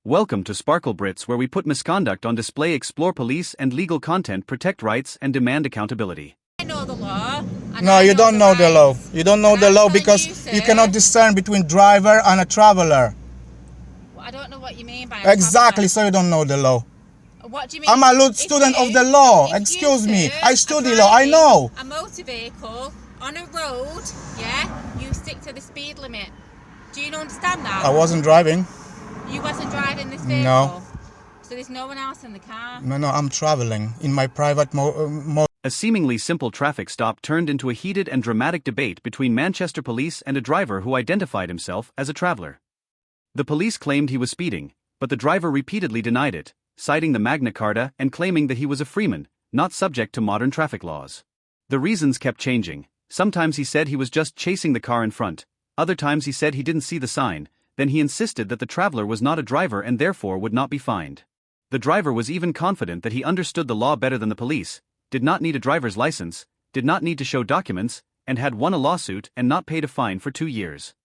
Welcome to Sparklebritts, where we put misconduct on display, explore police and legal content, protect rights and demand accountability. I know the law. No, you don't know the law. You don't know the law because you cannot discern between driver and a traveler. Well, I don't know what you mean by exactly, so you don't know the law. What do you mean? I'm a student of the law. Excuse me. I study law. I know. A motor vehicle on a road, yeah, you stick to the speed limit. Do you understand that? I wasn't driving. You wasn't driving this vehicle? No. So there's no one else in the car? No, I'm traveling in my private A seemingly simple traffic stop turned into a heated and dramatic debate between Manchester police and a driver who identified himself as a traveller. The police claimed he was speeding, but the driver repeatedly denied it, citing the Magna Carta and claiming that he was a freeman, not subject to modern traffic laws. The reasons kept changing. Sometimes he said he was just chasing the car in front, other times he said he didn't see the sign, then he insisted that the traveller was not a driver and therefore would not be fined. The driver was even confident that he understood the law better than the police, did not need a driver's license, did not need to show documents, and had won a lawsuit and not paid a fine for 2 years.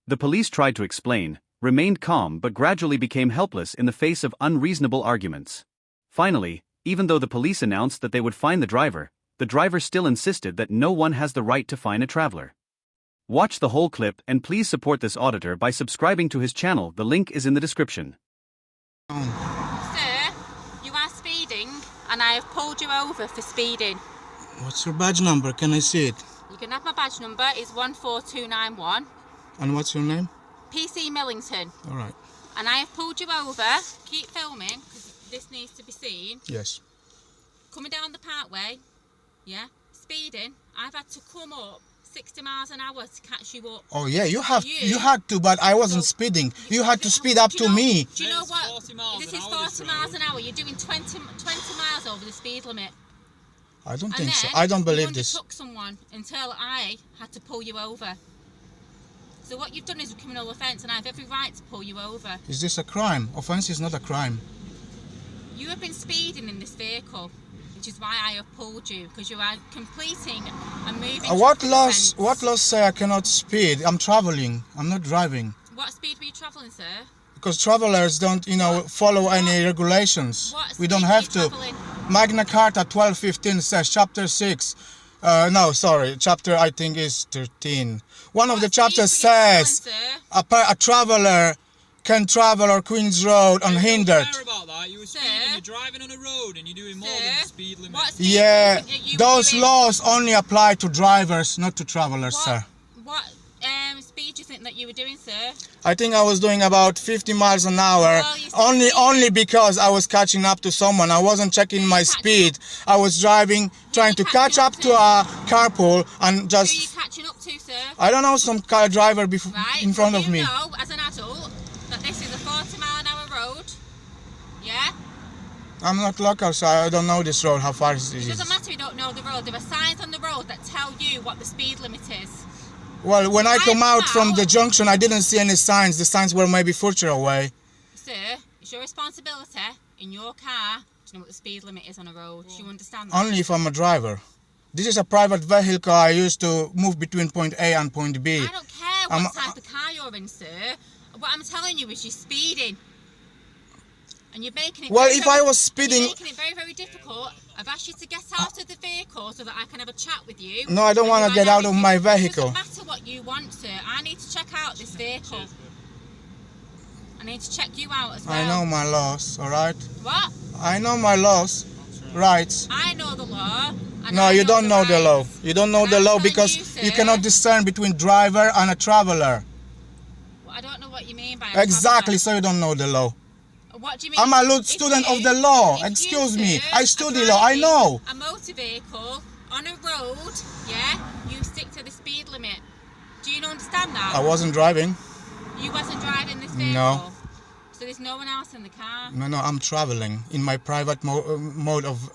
The police tried to explain, remained calm but gradually became helpless in the face of unreasonable arguments. Finally, even though the police announced that they would fine the driver still insisted that no one has the right to fine a traveller. Watch the whole clip and please support this auditor by subscribing to his channel. The link is in the description. Sir, you are speeding and I have pulled you over for speeding. What's your badge number? Can I see it? You can have my badge number, it's 14291. And what's your name? PC Millington. Alright. And I have pulled you over. Keep filming because this needs to be seen. Yes. Coming down the parkway, yeah, speeding. I've had to come up 60 miles an hour to catch you up. Oh yeah, you had to, but I wasn't speeding. You had to speed up to me. Do you know what? This is 40 miles an hour. You're doing 20 miles over the speed limit. I don't think so. I don't believe this. You undertook someone until I had to pull you over. So what you've done is a criminal offence and I have every right to pull you over. Is this a crime? Offence is not a crime. You have been speeding in this vehicle, which is why I have pulled you, because you are completing and moving. What laws say I cannot speed? I'm traveling. I'm not driving. What speed were you travelling, sir? Because travelers don't, follow any regulations. We don't have to. Magna Carta 1215 says, chapter 6. Chapter I think is 13. One of the chapters says a traveler can travel on Queen's Road unhindered. I don't care about that. You were speeding, you're driving on a road and you're doing more than the speed limit. Yeah, those laws only apply to drivers, not to travelers, sir. What speed do you think that you were doing, sir? I think I was doing about 50 miles an hour, only because I was catching up to someone. I wasn't checking my speed. I was driving, trying to catch up to a carpool and just... Who are you catching up to, sir? I don't know, some car driver in front of me. You know, as an adult, that this is a 40 mile an hour road, yeah? I'm not local, so I don't know this road, how far it is. It doesn't matter you don't know the road. There are signs on the road that tell you what the speed limit is. Well, when I come out from the junction, I didn't see any signs. The signs were maybe further away. Sir, it's your responsibility in your car to know what the speed limit is on a road. Do you understand that? Only if I'm a driver. This is a private vehicle I used to move between point A and point B. I don't care what type of car you're in, sir. What I'm telling you is you're speeding. And you're making it I was speeding... You're making it very, very difficult. I've asked you to get out of the vehicle so that I can have a chat with you. No, I don't want to get out of my vehicle. It doesn't matter what you want, sir. I need to check out this vehicle. I need to check you out as well. I know my laws, alright? What? I know my laws, rights. I know the law. No, you don't know the law. You don't know the law because you cannot discern between driver and a traveller. Well, I don't know what you mean by exactly, so you don't know the law. What do you mean? I'm a student of the law. Excuse me. I study law. I know. A motor vehicle on a road, yeah, you stick to the speed limit. Do you understand that? I wasn't driving. You wasn't driving this vehicle? No. So there's no one else in the car? No, I'm traveling in my private mode of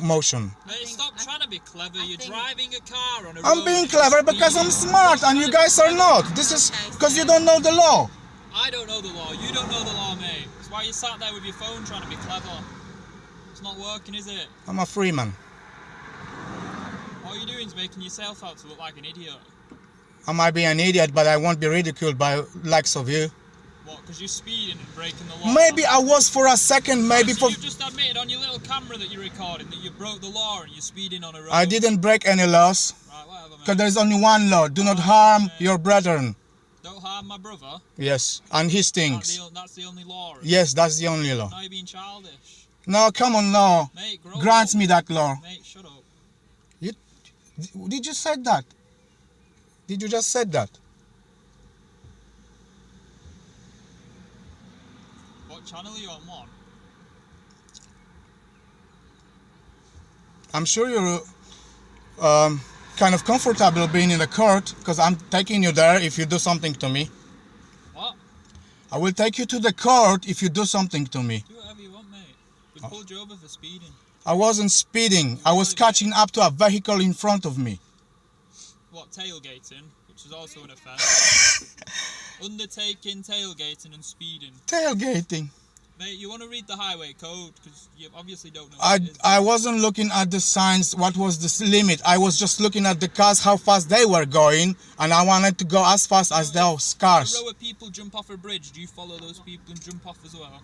motion. Mate, stop trying to be clever. You're driving a car on a road. I'm being clever because I'm smart and you guys are not. This is because you don't know the law. I don't know the law. You don't know the law, mate. That's why you sat there with your phone trying to be clever. It's not working, is it? I'm a free man. All you're doing is making yourself out to look like an idiot. I might be an idiot, but I won't be ridiculed by likes of you. What, because you're speeding and breaking the law? Maybe I was for a second, maybe so for... you've just admitted on your little camera that you're recording that you broke the law and you're speeding on a road? I didn't break any laws. Right, whatever, mate. Because there is only one law. Do not harm your brethren. Don't harm my brother? Yes, and his things. That's the only law? Yes, that's the only law. Now you're being childish. No, come on now. Mate, grants me that law. Mate, shut up. Did you say that? Did you just say that? What channel are you on? I'm sure you're kind of comfortable being in the court because I'm taking you there if you do something to me. What? I will take you to the court if you do something to me. Do whatever you want, mate. We pulled you over for speeding. I wasn't speeding. I was catching up to a vehicle in front of me. What, tailgating? Which is also an offence. Undertaking, tailgating and speeding. Tailgating. Mate, you want to read the highway code because you obviously don't know what it is. I wasn't looking at the signs, what was the limit. I was just looking at the cars, how fast they were going, and I wanted to go as fast as those cars. A row of people jump off a bridge. Do you follow those people and jump off as well?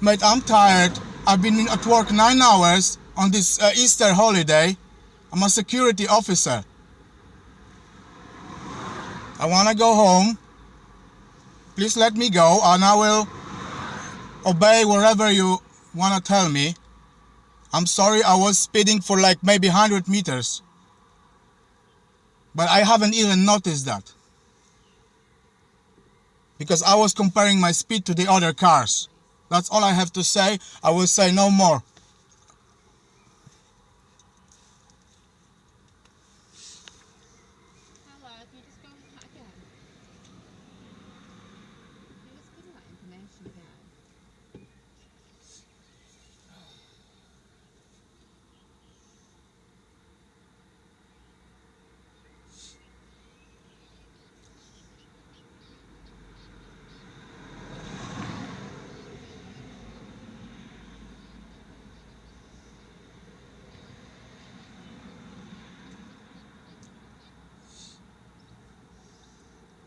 Mate, I'm tired. I've been at work 9 hours on this Easter holiday. I'm a security officer. I want to go home. Please let me go and I will obey wherever you want to tell me. I'm sorry I was speeding for like maybe 100 meters. But I haven't even noticed that. Because I was comparing my speed to the other cars. That's all I have to say. I will say no more. Hello, can you just go over that again? Can you just give me that information again?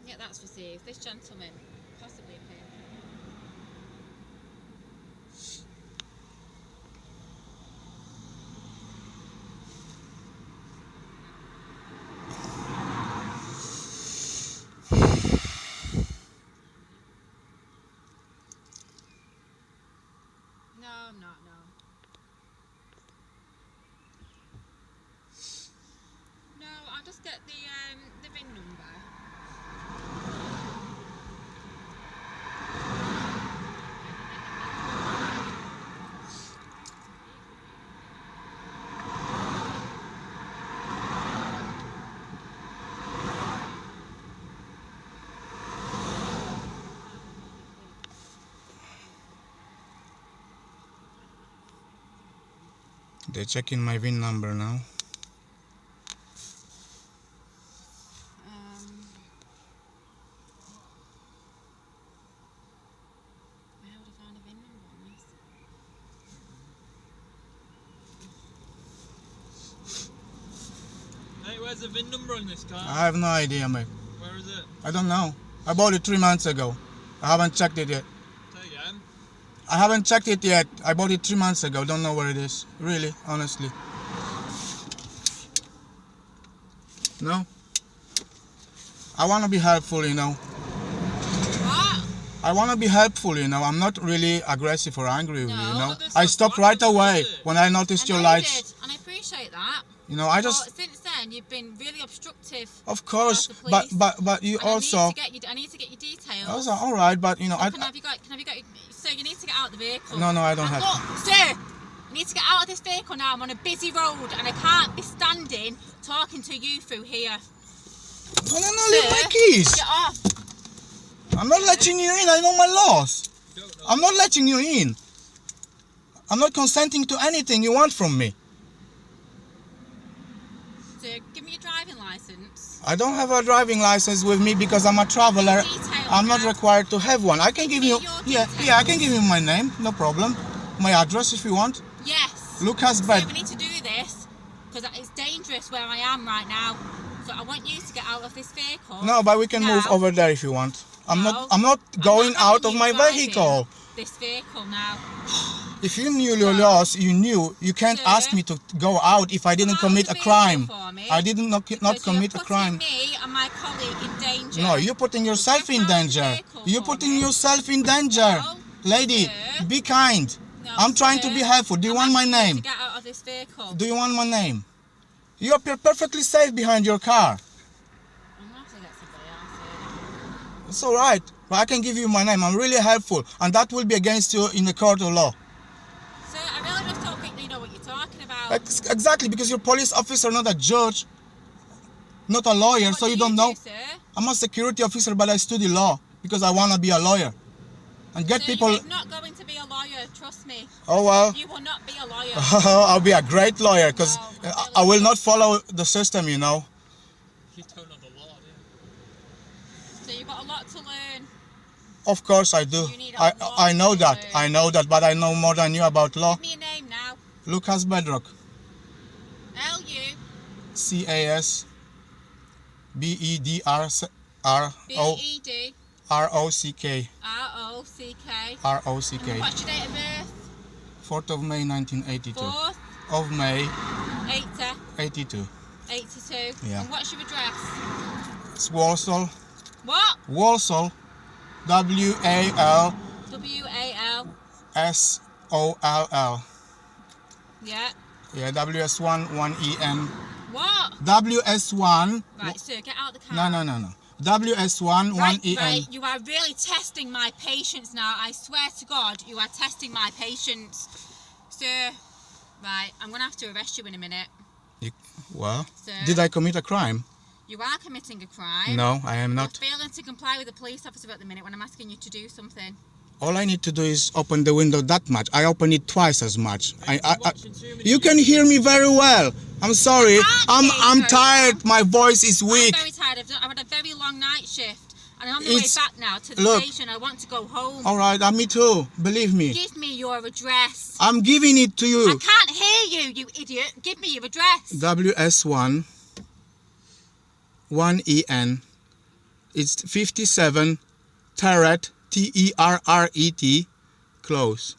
Yeah, that's received. This gentleman possibly paid. No, I'm not, no. No, I'll just get the VIN number. They're checking my VIN number now. How would I find a VIN number on this? Mate, where's the VIN number on this car? I have no idea, mate. Where is it? I don't know. I bought it 3 months ago. I haven't checked it yet. Say again. I haven't checked it yet. I bought it 3 months ago. Don't know where it is. Really, honestly. No? I want to be helpful, you know. What? I want to be helpful, you know. I'm not really aggressive or angry with you, you know. that's I not stopped bad, right is away it? when I noticed I your know you lights. did, and I appreciate that. You know, I But just... since then, you've been really obstructive. Of course, as the police. but you And also... I need to get your details. Also, all right, but you know, So I... have you got? So you need to get out of the vehicle. No, I don't And have. look, sir, you need to get out of this vehicle now. I'm on a busy road and I can't be standing talking to you through here. No, Sir, leave my keys. Get off. I'm not letting you in. I know my laws. You don't know. I'm not letting you in. I'm not consenting to anything you want from me. Sir, give me your driving license. I don't have a driving license with me because I'm a traveler. I'm not required to have one. I can give you, yeah, I can give you my name, no problem. My address if you want. Yes. Lucas So Bed. we need to do this because it's dangerous. dangerous where I am right now. So I want you to get out of this vehicle. No, but we can move now. over there if you want. I'm No, not going I'm not out having of you my driving vehicle. This vehicle now. If you knew your laws, you knew. You can't Sir, ask me to go out if I didn't come out commit of a the crime. vehicle for me, I did not commit a crime. me and my colleague in danger. No, you're putting yourself Get in out of the danger. vehicle You're for putting me. yourself in danger. No, Lady, sir. be kind. No, I'm trying to sir. be helpful. Do you I'm want my asking you name? to get out of this vehicle. Do you want my name? You're perfectly safe behind your car. I'm gonna have to get somebody else in. It's all right. But I can give you my name. I'm really helpful. And that will be against you in the court of law. Sir, I really just don't think you know what you're talking about. Exactly, because you're a police officer, not a judge. Not a lawyer, What so do you don't know. Sir? I'm a security officer, but I study law because I want to be a lawyer. And get Sir, people... you're not going to be a lawyer, trust me. Oh, well. You will not be a lawyer. I'll be a great lawyer because No, I will not follow the system, you know. You don't know the law, do you? So you've got a lot to learn. Of course I do. You need a lot I know to that. learn. I know that, but I know more than you about law. Give me a name now. Lucas Bedrock. L-U. C-A-S B-E-D-R-R-O B-E-D. R-O-C-K. R-O-C-K. R-O-C-K. What's your date of birth? 4th of May 1982. 4th. Of May 80. 82. 82. Yeah. And what's your address? It's Walsall. What? Walsall. W-A-L W-A-L. S-O-L-L. Yeah. Yeah, WS1 1EN. What? WS1. Right, sir, get out of the car. No. WS1 1EN. Right, you are really testing my patience now. I swear to God, you are testing my patience. Sir, right, I'm going to have to arrest you in a minute. Well, Sir, did I commit a crime? you are committing a crime. No, I am not. You're failing to comply with the police officer at the minute when I'm asking you to do something. All I need to do is open the window that much. I open it twice as much. Watching too many You can hear me very well. I'm sorry. I'm very tired. well. My voice is weak. I'm very tired. I've had a very long night shift. And I'm on the It's- way back now to the look. station. I want to go home. All right, me too. Believe me. Give me your address. I'm giving it to I you. can't hear you, you idiot. Give me your address. WS1 1EN. It's 57 Terret, T-E-R-R-E-T, close.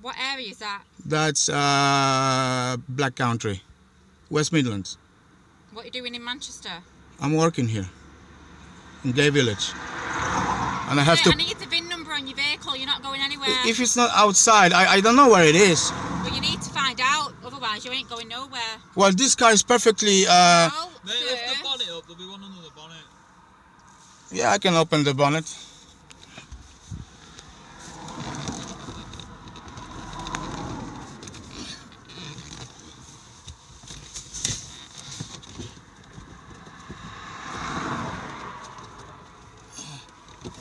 What area is that? That's Black Country, West Midlands. What are you doing in Manchester? I'm working here in Gay Village. And I have Sir, to... I need the VIN number on your vehicle. You're not going anywhere. If it's not outside, I don't know where it is. Well, you need to find out. Otherwise, you ain't going nowhere. Well, this car is perfectly... No, Mate, sir. lift the bonnet up, there'll be one under the bonnet. Yeah, I can open the bonnet.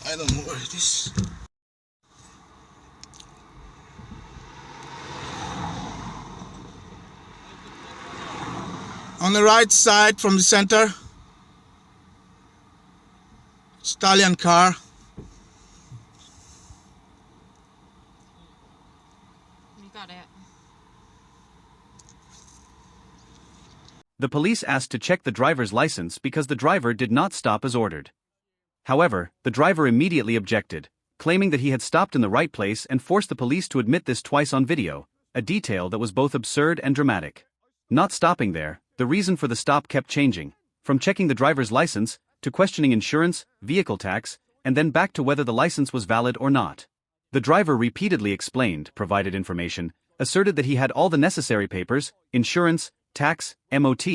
I don't know where it is. On the right side from the center. Italian car. You got it. The police asked to check the driver's license because the driver did not stop as ordered. However, the driver immediately objected, claiming that he had stopped in the right place and forced the police to admit this twice on video, a detail that was both absurd and dramatic. Not stopping there, the reason for the stop kept changing, from checking the driver's license, to questioning insurance, vehicle tax, and then back to whether the license was valid or not. The driver repeatedly explained, provided information, asserted that he had all the necessary papers, insurance, tax, MOT,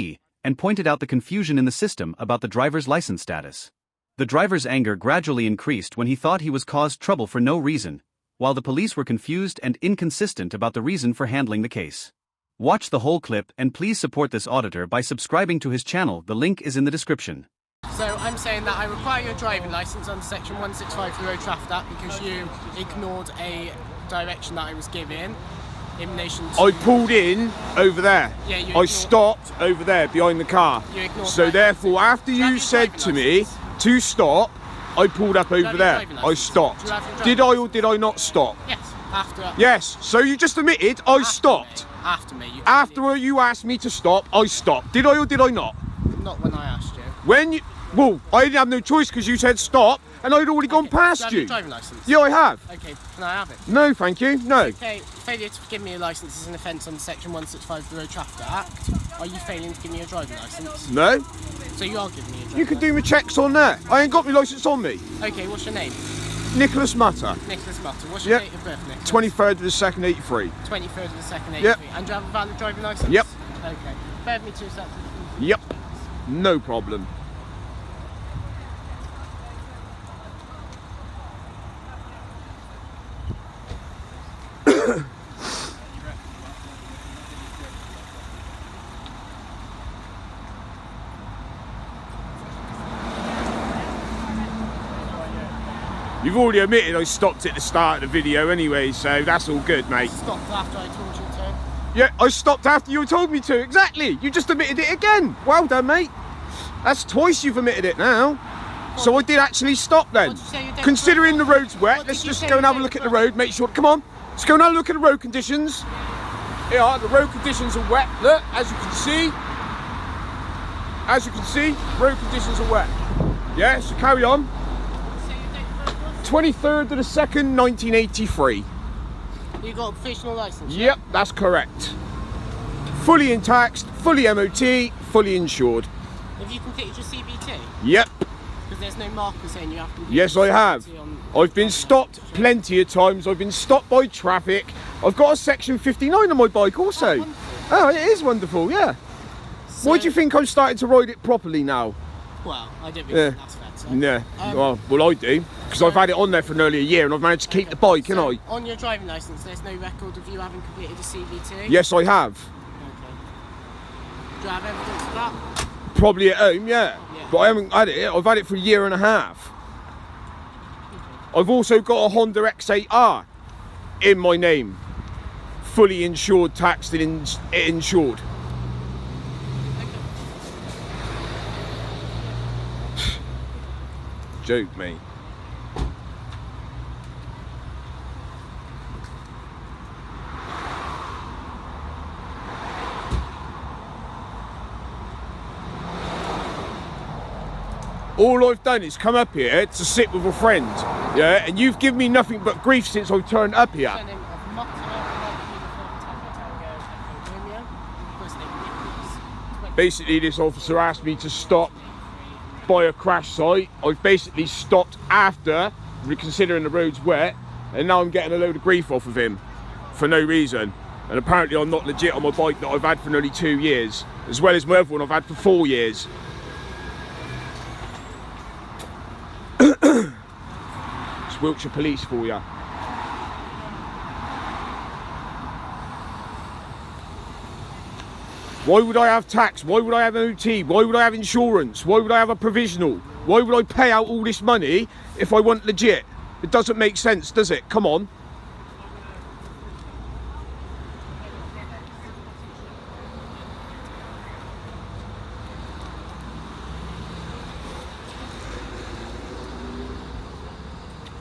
and pointed out the confusion in the system about the driver's license status. The driver's anger gradually increased when he thought he was caused trouble for no reason, while the police were confused and inconsistent about the reason for handling the case. Watch the whole clip and please support this auditor by subscribing to his channel. The link is in the description. So I'm saying that I require your driving licence under section 165 of the Road Traffic Act because you ignored a direction that I was given in relation to... I pulled in over there. Yeah, you I ignored- stopped over there behind the car. You ignored So my therefore, license. after Do you have you your said driving to me licence? to stop, I pulled up have over your there. driving I licence? stopped. Do you have your Did driving I or did I not stop? Yes, after... Yes. So you just admitted I After stopped. me. After me. After you asked me to stop, I stopped. Did I or did I not? Not when I asked you. When you... Well, I didn't have no choice because you said stop and I'd already gone past Do you you. have your driving licence? Yeah, I have. Okay, can I have it? No, thank you. No. Okay, failure to give me a licence is an offence under Section 165 of the Road Traffic Act. Are you failing to give me a driving licence? No. So you are giving me a driving You can do my checks on there. I ain't got my licence on me. Okay, what's your name? Nicholas Mutter. Nicholas Mutter. What's your date of birth, Nicholas? 23rd of the 2nd, 83. 23rd of the 2nd, 83. Yep. And do you have a valid driving licence? Yep. Okay. Bear with me 2 seconds. Yep. No problem. You've already admitted I stopped at the start of the video anyway, so that's all good, mate. Stopped after I told you to. Yeah, I stopped after you told me to, exactly. You just admitted it again. Well done, mate. That's twice you've admitted it now. So I did actually stop then. What did you say your date Considering the road's wet, What let's did you just say go and your have a date look at of the road, make sure, come on. Let's go and have a look at the road conditions. Yeah, the road conditions are wet. Look, as you can see. As you can see, road conditions are wet. Yeah, so carry on. 23rd of the 2nd, 1983. You got a professional licence? Yep, that's correct. Fully intact, fully MOT, fully insured. Have you completed your CBT? Yep. Because there's no marker saying you have to. Yes, I have. I've been stopped plenty of times. I've been stopped by traffic. I've got a section 59 on my bike also. Oh, it is wonderful, yeah. So, Why do you think I'm starting to ride it properly now? Well, I don't really think that's fair. So. Yeah, well I do. Because I've had it on there for nearly a year and I've managed to keep the bike, So, haven't I? on your driving licence, there's no record of you having completed a CBT? Yes, I have. Okay. Do you have evidence of that? Probably at home, yeah. But I haven't had it. I've had it for a year and a half. I've also got a Honda X8R in my name. Fully insured, taxed and insured. Joke, mate. All I've done is come up here to sit with a friend, yeah, and you've given me nothing but grief since I've turned up here. Surname of Mutter, Romeo. First name Nicholas. Basically, this officer asked me to stop by a crash site. I've basically stopped after, considering the road's wet, and now I'm getting a load of grief off of him for no reason. And apparently I'm not legit on my bike that I've had for nearly 2 years, as well as my other one I've had for 4 years. It's Wiltshire Police for you. Why would I have tax? Why would I have MOT? Why would I have insurance? Why would I have a provisional? Why would I pay out all this money if I weren't legit? It doesn't make sense, does it? Come on.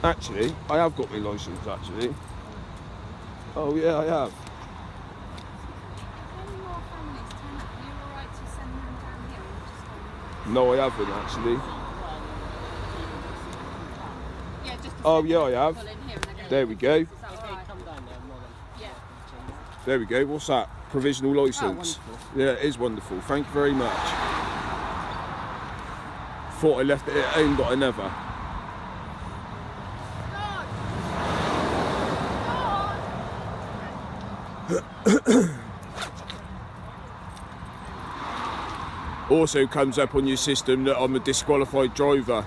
Actually, I have got my licence, actually. Oh yeah, I have. No, I haven't, actually. Oh yeah, I have. There we go. There we go. What's that? Provisional licence. Yeah, it is wonderful. Thank you very much. Thought I left it at home, but I never. Also comes up on your system that I'm a disqualified driver,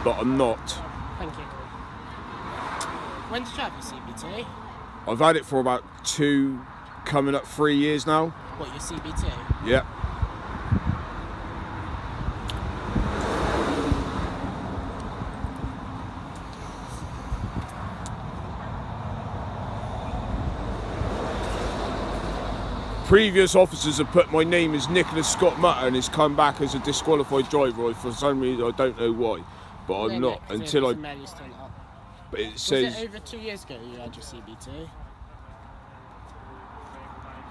but I'm not. Thank you. When did you have your CBT? I've had it for about 2, coming up 3 years now. What, your CBT? Yep. Previous officers have put my name as Nicholas Scott Mutter and it's come back as a disqualified driver. For some reason, I don't know why, but I'm not until I. But it says. Was it over 2 years ago you had your CBT?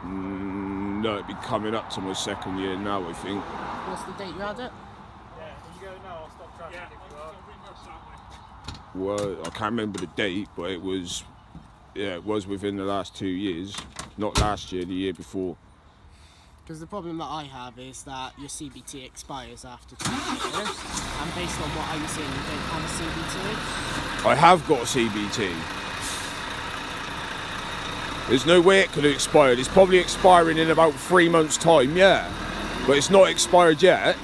No, it'd be coming up to my second year now, I think. What's the date you had it? Well, I can't remember the date, but it was within the last 2 years. Not last year, the year before. Because the problem that I have is that your CBT expires after 2 years, and based on what I'm seeing, you don't have a CBT. I have got a CBT. There's no way it could have expired. It's probably expiring in about 3 months' time, yeah. But it's not expired yet.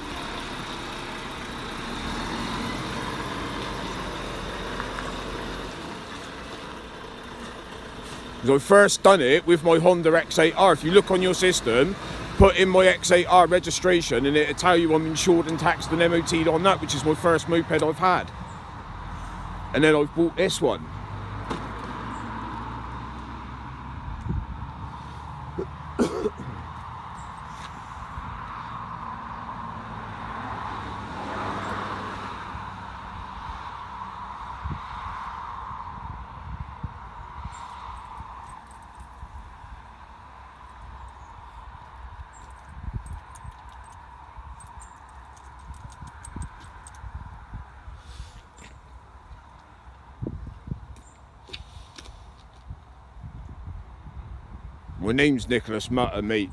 Because I first done it with my Honda X8R. If you look on your system, put in my X8R registration and it'll tell you I'm insured and taxed and MOT'd on that, which is my first moped I've had. And then I've bought this one. My name's Nicholas Mutter, mate.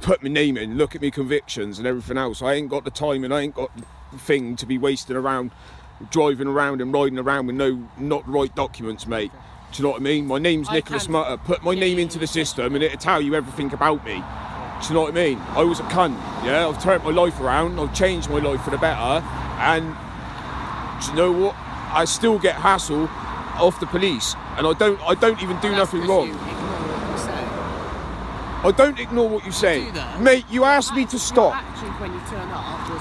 Put my name in, look at me convictions and everything else. I ain't got the time and I ain't got the thing to be wasting around, driving around and riding around with not right documents, mate. Do you know what I mean? My name's Nicholas Mutter. Put my name into the system and it'll tell you everything about me. Do you know what I mean? I was a cunt, yeah? I've turned my life around, I've changed my life for the better, and do you know what? I still get hassle off the police, and I don't even do nothing wrong. I don't ignore what you say. Mate, you asked me to stop. Your attitude when you turn up was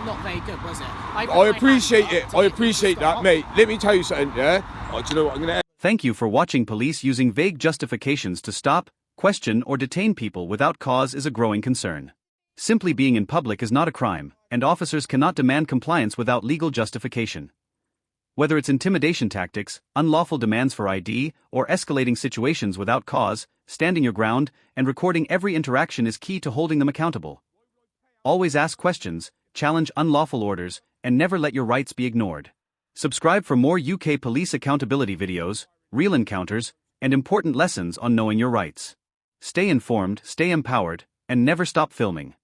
not very good, was it? I appreciate it. I appreciate that, mate. Let me tell you something, yeah? Oh, do you know what? I'm going to... Thank you for watching. Police using vague justifications to stop, question, or detain people without cause is a growing concern. Simply being in public is not a crime, and officers cannot demand compliance without legal justification. Whether it's intimidation tactics, unlawful demands for ID, or escalating situations without cause, standing your ground and recording every interaction is key to holding them accountable. Always ask questions, challenge unlawful orders, and never let your rights be ignored. Subscribe for more UK police accountability videos, real encounters, and important lessons on knowing your rights. Stay informed, stay empowered, and never stop filming.